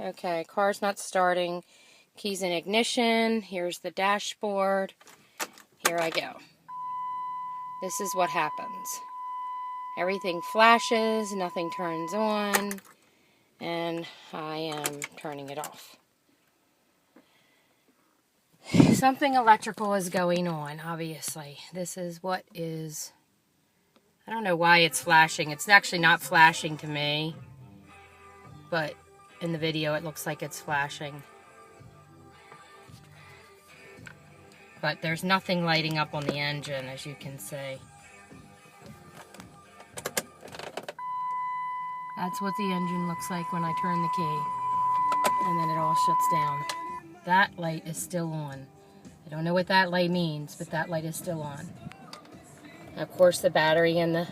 Okay, car's not starting. Keys in ignition. Here's the dashboard. Here I go. This is what happens. Everything flashes, nothing turns on, and I am turning it off. Something electrical is going on, obviously. This is what is... I don't know why it's flashing. It's actually not flashing to me, but in the video it looks like it's flashing. But there's nothing lighting up on the engine, as you can see. That's what the engine looks like when I turn the key. And then it all shuts down. That light is still on. I don't know what that light means, but that light is still on. Of course, the battery in the